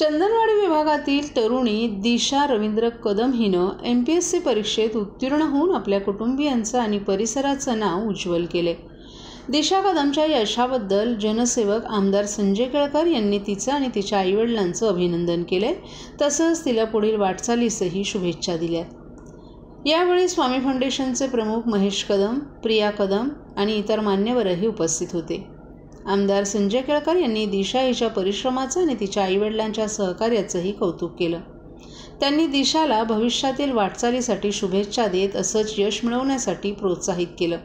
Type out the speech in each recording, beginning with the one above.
चंदनवाडी विभागातील तरुणी दिशा रवींद्र कदम हिनं MPSC परीक्षेत उत्तीर्ण होऊन आपल्या कुटुंबियांचं आणि परिसराचं नाव उज्ज्वल केले। दिशा कदमच्या यशाबद्दल जनसेवक आमदार संजय केळकर यांनी तिचं आणि तिच्या आईवडिलांचं अभिनंदन केले, तसंच तिला पुढील वाटचालीसही शुभेच्छा दिल्या। यावेळी स्वामी फाउंडेशनचे प्रमुख महेश कदम, प्रिया कदम आणि इतर मान्यवरही उपस्थित होते। आमदार संजय केळकर यांनी दिशा हिच्या परिश्रमाचं आणि तिच्या आईवडिलांच्या सहकार्याचंही कौतुक केलं। त्यांनी दिशाला भविष्यातील वाटचालीसाठी शुभेच्छा देत असंच यश मिळवण्यासाठी प्रोत्साहित केलं।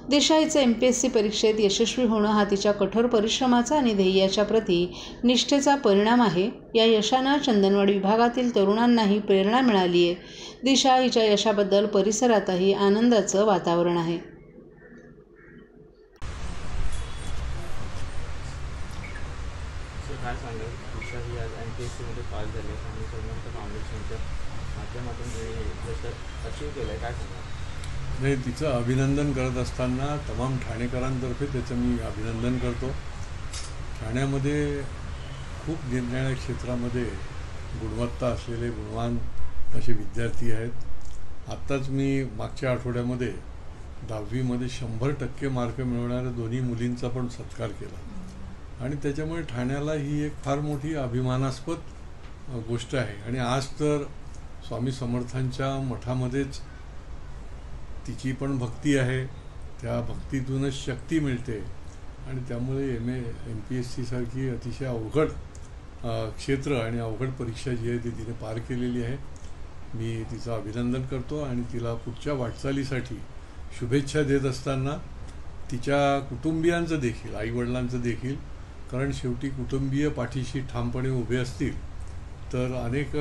दिशा हिचं MPSC परीक्षेत यशस्वी होणं हा तिच्या कठोर परिश्रमाचा आणि ध्येयाच्या प्रती निष्ठेचा परिणाम आहे। या यशानं चंदनवाडी विभागातील तरुणांनाही प्रेरणा मिळाली आहे। दिशा हिच्या यशाबद्दल परिसरातही आनंदाचं वातावरण आहे। काय सांगाल, दिशा ही आज MPSC मध्ये पास झाली आणि समर्थ फाउंडेशनच्या माध्यमातून यश अचीव केलं आहे, काय सांगाल? नाही, तिचं अभिनंदन करत असताना तमाम ठाणेकरांतर्फे त्याचं मी अभिनंदन करतो। ठाण्यामध्ये खूप निरनिराळ्या क्षेत्रामध्ये गुणवत्ता असलेले गुणवान असे विद्यार्थी आहेत। आत्ताच मी मागच्या आठवड्यामध्ये 10वीमध्ये 100% मार्क मिळवणाऱ्या दोन्ही मुलींचा पण सत्कार केला आणि त्याच्यामुळे ठाण्याला ही एक फार मोठी अभिमानास्पद गोष्ट आहे। आणि आज तर स्वामी समर्थांच्या मठामध्येच तिची पण भक्ती आहे, त्या भक्तीतूनच शक्ती मिळते आणि त्यामुळे MPSC सारखी अतिशय अवघड क्षेत्र आणि अवघड परीक्षा जी आहे ती तिने पार केलेली आहे। मी तिचं अभिनंदन करतो आणि तिला पुढच्या वाटचालीसाठी शुभेच्छा देत असताना तिच्या कुटुंबियांचं देखील, आईवडिलांचं देखील, कारण शेवटी कुटुंबीय पाठीशी ठामपणे उभे असतील तर अनेक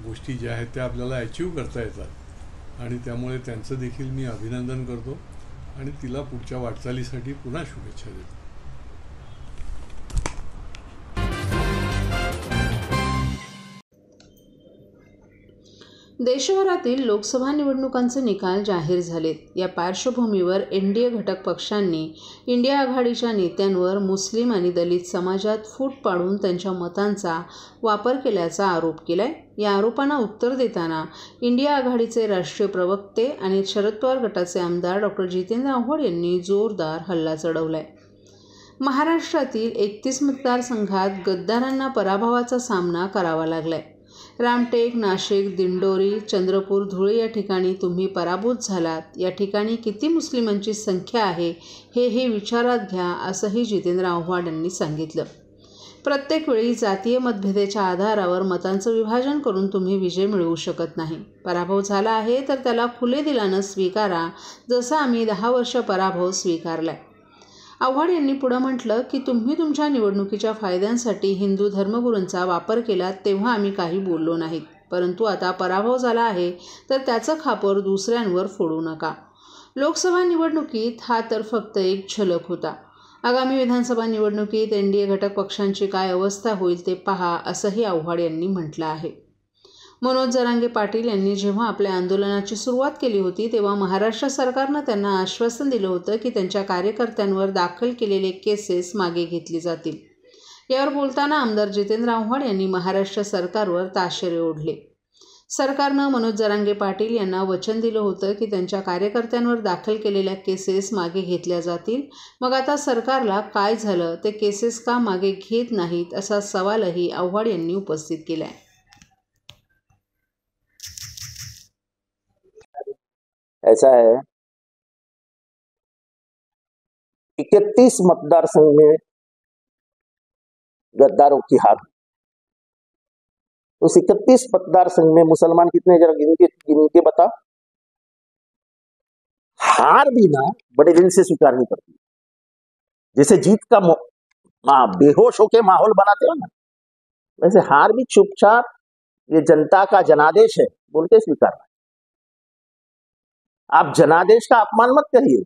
गोष्टी ज्या आहेत त्या आपल्याला अचीव करता येतात आणि त्यामुळे त्यांचं देखील मी अभिनंदन करतो आणि तिला पुढच्या वाटचालीसाठी पुन्हा शुभेच्छा देतो। देशभरातील लोकसभा निवडणुकांचे निकाल जाहीर झालेत। या पार्श्वभूमीवर NDA घटक पक्षांनी इंडिया आघाडीच्या नेत्यांवर मुस्लिम आणि दलित समाजात फूट पाडून त्यांच्या मतांचा वापर केल्याचा आरोप केलाय। या आरोपांना उत्तर देताना इंडिया आघाडीचे राष्ट्रीय प्रवक्ते आणि शरद पवार गटाचे आमदार डॉ. जितेंद्र आव्हाड यांनी जोरदार हल्ला चढवलाय। महाराष्ट्रातील 31 मतदारसंघात गद्दारांना पराभवाचा सामना करावा लागलाय। रामटेक, नाशिक, दिंडोरी, चंद्रपूर, धुळे या ठिकाणी तुम्ही पराभूत झालात। या ठिकाणी किती मुस्लिमांची संख्या आहे हे विचारात घ्या, असंही जितेंद्र आव्हाड यांनी सांगितलं। प्रत्येक वेळी जातीय मतभेदाच्या आधारावर मतांचं विभाजन करून तुम्ही विजय मिळवू शकत नाही। पराभव झाला आहे तर त्याला खुले दिलानं स्वीकारा, जसं आम्ही 10 वर्ष पराभव स्वीकारलाय। आव्हाड यांनी पुढे म्हटलं की तुम्ही तुमच्या निवडणुकीच्या फायद्यांसाठी हिंदू धर्मगुरूंचा वापर केला तेव्हा आम्ही काही बोललो नाहीत, परंतु आता पराभव झाला आहे तर त्याचं खापर दुसऱ्यांवर फोडू नका। लोकसभा निवडणुकीत हा तर फक्त एक झलक होता। आगामी विधानसभा निवडणुकीत NDA घटक पक्षांची काय अवस्था होईल ते पहा, असंही आव्हाड यांनी म्हटलं आहे। मनोज जरांगे पाटील यांनी जेव्हा आपल्या आंदोलनाची सुरुवात केली होती तेव्हा महाराष्ट्र सरकारनं त्यांना आश्वासन दिलं होतं की त्यांच्या कार्यकर्त्यांवर दाखल केलेले केसेस मागे घेतली जातील। यावर बोलताना आमदार जितेंद्र आव्हाड यांनी महाराष्ट्र सरकारवर ताशेरे ओढले। सरकारनं मनोज जरांगे पाटील यांना वचन दिलं होतं की त्यांच्या कार्यकर्त्यांवर दाखल केलेल्या केसेस मागे घेतल्या जातील। मग आता सरकारला काय झालं, ते केसेस का मागे घेत नाहीत, असा सवालही आव्हाड यांनी उपस्थित केलाय। ऐसा है, 31 मतदार संघ में गद्दारों की हार। उस 31 मतदार संघ में मुसलमान कितने, जरा गिन के बता। हार भी ना बड़े दिन से स्वीकारनी पड़ती है। जैसे जीत का बेहोश होके माहौल बनाते हो ना, वैसे हार भी चुपचाप ये जनता का जनादेश है बोल के स्वीकारना। आप जनादेश का अपमान मत करिए।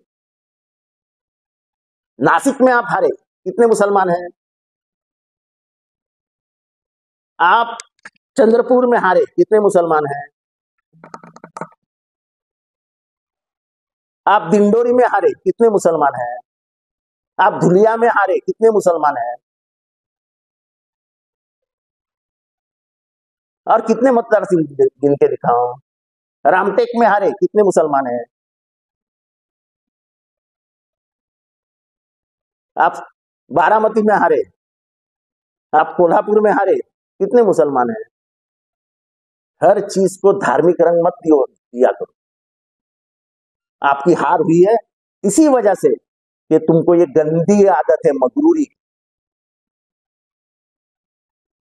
नासिक में आप हारे, कितने मुसलमान हैं? आप चंद्रपुर में हारे, कितने मुसलमान हैं? आप दिंडोरी में हारे, कितने मुसलमान हैं? आप धुलिया में हारे, कितने मुसलमान हैं? और कितने मतदार गिन के दिखाओ। रामटेक में हारे, कितने मुसलमान हैं? आप बारामती में हारे, आप कोल्हापुर में हारे, कितने मुसलमान हैं? हर चीज को धार्मिक रंग मत दिया करो। आपकी हार हुई है इसी वजह से कि तुमको ये गंदी आदत है मगरूरी।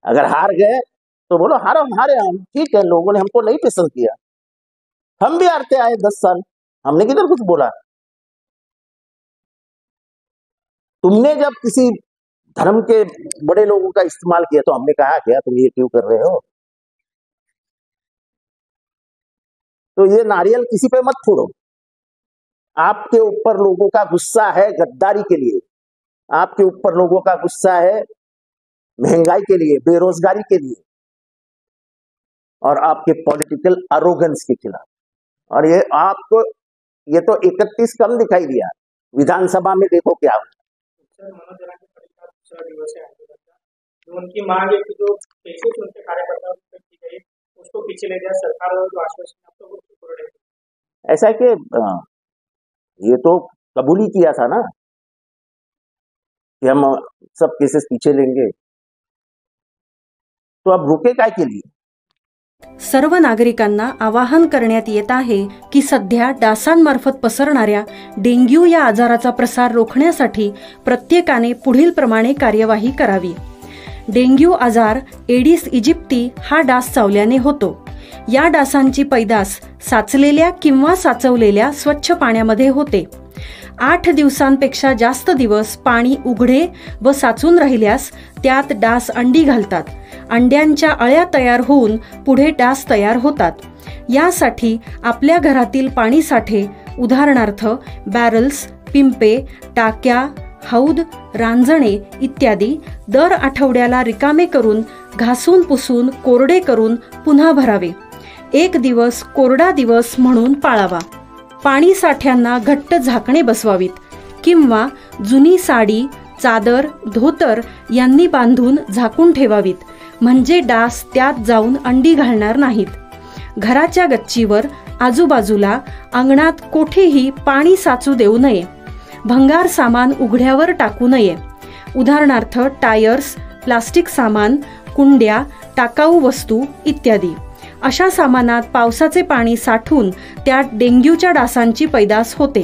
अगर हार गए तो बोलो हारे हम, ठीक है, लोगों ने हमको नहीं पसंद किया, हम भी हारते आए 10 साल, हमने किधर कुछ बोला। तुमने जब किसी धर्म के बड़े लोगों का इस्तेमाल किया तो हमने कहा क्या तुम ये क्यों कर रहे हो? तो ये नारियल किसी पे मत फोड़ो। आपके ऊपर लोगों का गुस्सा है गद्दारी के लिए, आपके ऊपर लोगों का गुस्सा है महंगाई के लिए, बेरोजगारी के लिए, और आपके पॉलिटिकल अरोगेंस के खिलाफ। और ये आपको ये तो 31 कम दिखाई दिया, विधानसभा में देखो क्या हुआ। उनकी मांग है कि जो केसेस उनके कार्यकर्ताओं पर की गई उसको पीछे ले जाए सरकार, और जो आश्वासन आपको वो पूरा दे। ऐसा है कि ये तो कबूल ही किया था ना कि हम सब केसेस पीछे लेंगे, तो अब रुके काय के लिए? सर्व नागरिकांना आवाहन करण्यात येत आहे की सध्या डासांमार्फत पसरणाऱ्या डेंग्यू या आजाराचा प्रसार रोखण्यासाठी प्रत्येकाने पुढील प्रमाणे कार्यवाही करावी। डेंग्यू आजार एडिस इजिप्ती हा डास चावल्याने होतो। या डासांची पैदास साचलेल्या किंवा साचवलेल्या स्वच्छ पाण्यामध्ये होते। 8 दिवसांपेक्षा जास्त दिवस पाणी उघडे व साचून राहिल्यास त्यात डास अंडी घालतात। अंड्यांच्या अळ्या तयार होऊन पुढे डास तयार होतात। यासाठी आपल्या घरातील पाणी साठे, उदाहरणार्थ बॅरल्स, पिंपे, टाक्या, हौद, रांजणे इत्यादी दर आठवड्याला रिकामे करून घासून पुसून कोरडे करून पुन्हा भरावे। 1 दिवस कोरडा दिवस म्हणून पाळावा। पाणी साठ्यांना घट्ट झाकणे बसवावीत किंवा जुनी साडी, चादर, धोतर यांनी बांधून झाकून ठेवावीत, म्हणजे डास त्यात जाऊन अंडी घालणार नाहीत। घराच्या गच्चीवर, आजूबाजूला, अंगणात कोठेही पाणी साचू देऊ नये। भंगार सामान उघड्यावर टाकू नये, उदाहरणार्थ टायर्स, प्लास्टिक सामान, कुंड्या, टाकाऊ वस्तू इत्यादी। अशा सामानात पावसाचे पाणी साठून त्यात डेंग्यूच्या डासांची पैदास होते।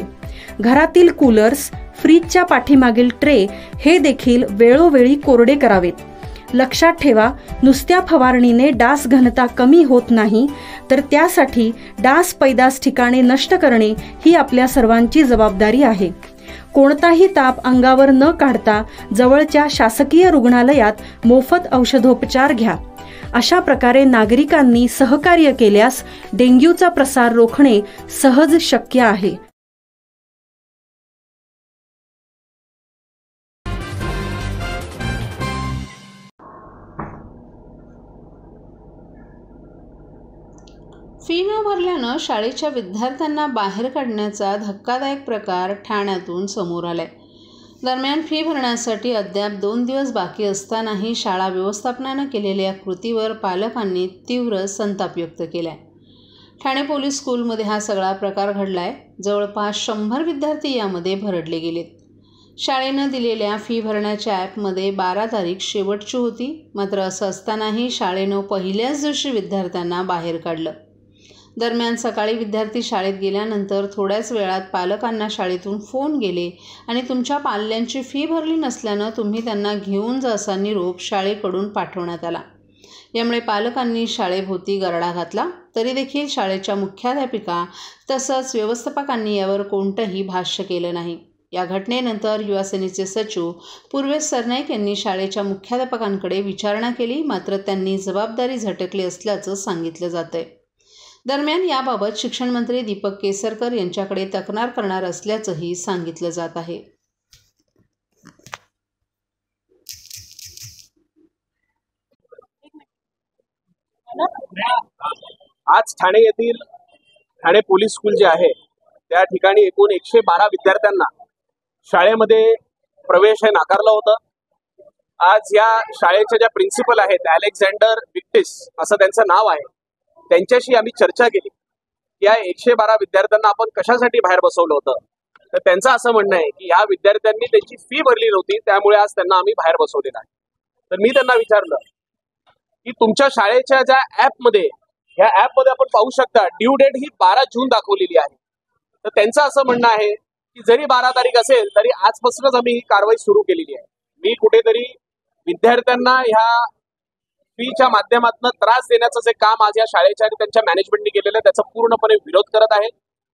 घरातील कूलर्स, फ्रीजच्या पाठीमागील ट्रे हे देखील वेळोवेळी कोरडे करावेत। लक्षात ठेवा, नुसत्या फवारणीने डास घनता कमी होत नाही, तर त्यासाठी डास पैदास ठिकाणे नष्ट करणे ही आपल्या सर्वांची जबाबदारी आहे। कोणताही ताप अंगावर न काढता जवळच्या शासकीय रुग्णालयात मोफत औषधोपचार घ्या। अशा प्रकारे नागरिकांनी सहकार्य केल्यास डेंग्यूचा प्रसार रोखणे सहज शक्य आहे। फी न भरल्यानं शाळेच्या विद्यार्थ्यांना बाहेर काढण्याचा धक्कादायक प्रकार ठाण्यातून समोर आलाय। दरम्यान फी भरण्यासाठी अद्याप 2 दिवस बाकी असतानाही शाळा व्यवस्थापनानं केलेल्या कृतीवर पालकांनी तीव्र संताप व्यक्त केलाय। ठाणे पोलीस स्कूलमध्ये हा सगळा प्रकार घडलाय। जवळपास 100 विद्यार्थी यामध्ये भरडले गेलेत। शाळेनं दिलेल्या फी भरण्याच्या ॲपमध्ये 12 तारीख शेवटची होती, मात्र असं असतानाही शाळेनं पहिल्याच दिवशी विद्यार्थ्यांना बाहेर काढलं। दरम्यान सकाळी विद्यार्थी शाळेत गेल्यानंतर थोड्याच वेळात पालकांना शाळेतून फोन गेले आणि तुमच्या पाल्यांची फी भरली नसल्यानं तुम्ही त्यांना घेऊन जा असा निरोप शाळेकडून पाठवण्यात आला। यामुळे पालकांनी शाळेभोवती गरडा घातला, तरी देखील शाळेच्या मुख्याध्यापिका तसंच व्यवस्थापकांनी यावर कोणतंही भाष्य केलं नाही। या घटनेनंतर युवा सेनेचे सचिव पूर्वेश सरनाईक यांनी शाळेच्या मुख्याध्यापकांकडे विचारणा केली, मात्र त्यांनी जबाबदारी झटकली असल्याचं सांगितलं जातंय। दरम्यान याबाबत शिक्षण मंत्री दीपक केसरकर यांच्याकडे तक्रार करणार असल्याचंही सांगितलं जात आहे। आज ठाणे येथील ठाणे पोलीस स्कूल जे आहे त्या ठिकाणी एकूण 112 विद्यार्थ्यांना शाळेमध्ये प्रवेश हे नाकारलं होतं आज या शाळेच्या ज्या प्रिन्सिपल आहेत अलेक्झांडर विक्टिस असं त्यांचं नाव आहे, त्यांच्याशी आम्ही चर्चा केली. या 112 विद्यार्थ्यांना आपण कशासाठी बाहेर बसवलं होतं. तर त्यांचं असं म्हणणं आहे की या विद्यार्थ्यांनी त्यांची फी भरली नव्हती, त्यामुळे आज त्यांना आम्ही बाहेर बसवलेलं आहे. तर मी त्यांना विचारलं की तुमच्या शाळेच्या ज्या ऍपमध्ये, ह्या ऍपमध्ये आपण पाहू शकता ड्यू डेट ही 12 जून दाखवलेली आहे. तर त्यांचं असं म्हणणं आहे की जरी 12 तारीख असेल तरी आजपासूनच आम्ही ही कारवाई सुरू केलेली आहे. मी कुठेतरी विद्यार्थ्यांना ह्या फीच्या माध्यमातून त्रास देण्याचं जे काम आज या शाळेच्या आणि त्यांच्या मॅनेजमेंटने केलेलं आहे त्याचा पूर्णपणे विरोध करत आहे.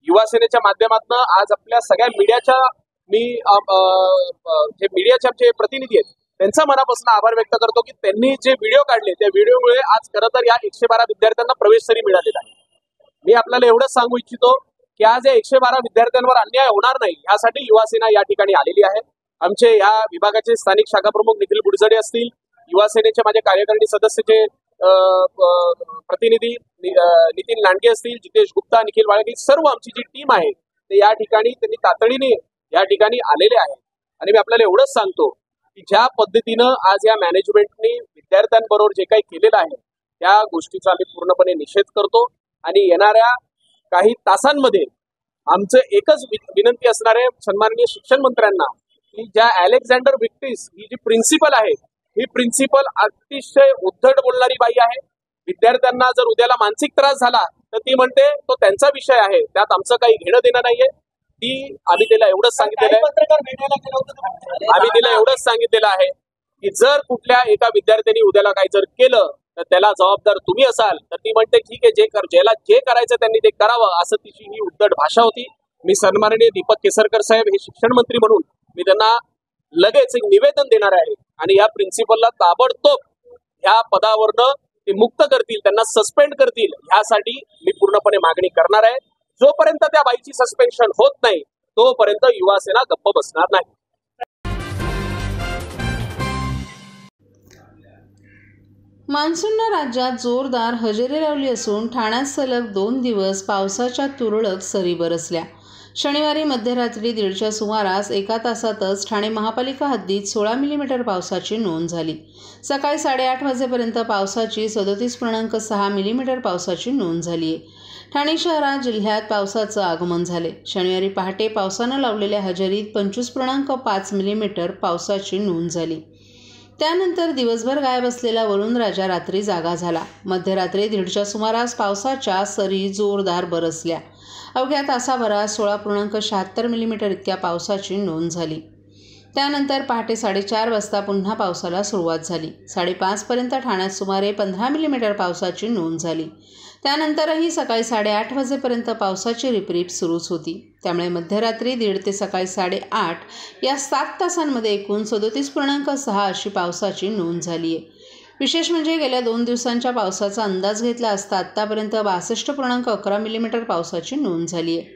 युवा सेनेच्या माध्यमातून आज आपल्या सगळ्या मीडियाच्या जे मीडियाचे आमचे प्रतिनिधी आहेत त्यांचा मनापासून आभार व्यक्त करतो की त्यांनी जे व्हिडिओ काढले त्या व्हिडिओमुळे आज खरं तर या 112 विद्यार्थ्यांना प्रवेश तरी मिळालेला आहे. मी आपल्याला एवढंच सांगू इच्छितो की आज या 112 विद्यार्थ्यांवर अन्याय होणार नाही यासाठी युवा सेना या ठिकाणी आलेली आहे. आमचे या विभागाचे स्थानिक शाखा प्रमुख निखिल बुडजडे असतील, युवा सेनेचे माझे कार्यकारिणी सदस्याचे प्रतिनिधी नितीन लांडगे असतील, जितेश गुप्ता, निखिल वाळके, सर्व आमची जी टीम आहे ते या ठिकाणी त्यांनी तातडीने या ठिकाणी आलेले आहेत. आणि मी आपल्याला एवढंच सांगतो की ज्या पद्धतीनं आज या मॅनेजमेंटने विद्यार्थ्यांबरोबर जे काही केलेलं आहे त्या गोष्टीचा आम्ही पूर्णपणे निषेध करतो. आणि येणाऱ्या काही तासांमध्ये आमचं एकच विनंती असणार आहे सन्माननीय शिक्षण मंत्र्यांना की ज्या अलेक्झांडर विक्टिस ही जी प्रिन्सिपल आहे, ही प्रिन्सिपल अतिशय उद्धट बोलणारी बाई आहे. विद्यार्थ्यांना जर उद्याला मानसिक त्रास झाला तर ती म्हणते तो त्यांचा विषय आहे, त्यात आमचं काही घेणं देणं नाहीये. ती आम्ही तिला एवढंच सांगितलेलं आहे, आम्ही तिला एवढंच सांगितलेलं आहे की जर कुठल्या एका विद्यार्थ्यांनी उद्याला काही जर केलं तर त्याला जबाबदार तुम्ही असाल. तर ती म्हणते ठीक आहे, ज्याला जे करायचं त्यांनी ते करावं, असं तिची ही उद्धट भाषा होती. मी सन्माननीय दीपक केसरकर साहेब हे शिक्षण मंत्री म्हणून मी त्यांना लगेच एक निवेदन देणार आहे आणि या प्रिन्सिपलला ताबडतोब ह्या पदावरनं ते मुक्त करतील, त्यांना सस्पेंड करतील, ह्यासाठी मी पूर्णपणे मागणी करणार आहे. जोपर्यंत त्या बाईची सस्पेन्शन होत नाही तोपर्यंत युवा सेना गप्प बसणार नाही. मान्सूननं राज्यात जोरदार हजेरी लावली असून ठाण्यात सलग 2 दिवस पावसाच्या तुरळक सरी बरसल्या. शनिवारी मध्यरात्री 1:30च्या सुमारास एका तासातच ठाणे महापालिका हद्दीत 16 मिलीमीटर पावसाची नोंद झाली. सकाळी 8:30 वाजेपर्यंत पावसाची 37.6 मिलीमीटर पावसाची नोंद झाली आहे. ठाणे शहरात जिल्ह्यात पावसाचं आगमन झाले. शनिवारी पहाटे पावसानं लावलेल्या हजेरीत 25.5 मिलीमीटर पावसाची नोंद झाली. त्यानंतर दिवसभर गायब असलेला वरुणराजा रात्री जागा झाला. मध्यरात्री 1:30च्या सुमारास पावसाच्या सरी जोरदार बरसल्या. अवघ्या तासाभरात 16.76 मिलीमीटर इतक्या पावसाची नोंद झाली. त्यानंतर पहाटे 4:30 वाजता पुन्हा पावसाला सुरुवात झाली. 5:30 पर्यंत ठाण्यात सुमारे 15 मिलीमीटर पावसाची नोंद झाली. त्यानंतरही सकाळी 8:30 वाजेपर्यंत पावसाची रिपरिप सुरूच होती. त्यामुळे मध्यरात्री 1:30 ते सकाळी 8:30 या 7 तासांमध्ये एकूण 37.6 अशी पावसाची नोंद झाली आहे. विशेष म्हणजे गेल्या 2 दिवसांच्या पावसाचा अंदाज घेतला असता आत्तापर्यंत 62.11 मिलीमीटर पावसाची नोंद झाली आहे.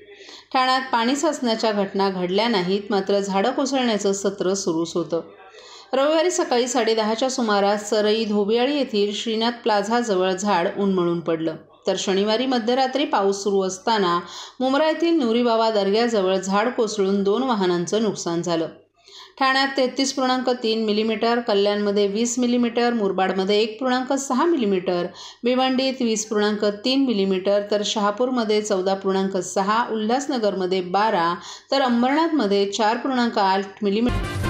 ठाण्यात पाणी साचण्याच्या घटना घडल्या नाहीत, मात्र झाडं कोसळण्याचं सत्र सुरूच होतं. रविवारी सकाळी 10:30च्या सुमारास सरई धोबियाळी येथील श्रीनाथ प्लाझाजवळ झाड उन्मळून पडलं. तर शनिवारी मध्यरात्री पाऊस सुरू असताना मुंब्रा येथील नुरीबाबा दर्ग्याजवळ झाड कोसळून 2 वाहनांचं नुकसान झालं. ठाण्यात 33.3 मिलीमीटर, कल्याणमध्ये 20 मिलीमीटर, मुरबाडमध्ये 1.6 मिलीमीटर, भिवंडीत 20.3 मिलीमीटर, तर शहापूरमध्ये 14.6, उल्हासनगरमध्ये 12 तर अंबरनाथमध्ये 4.8 मिलीमीटर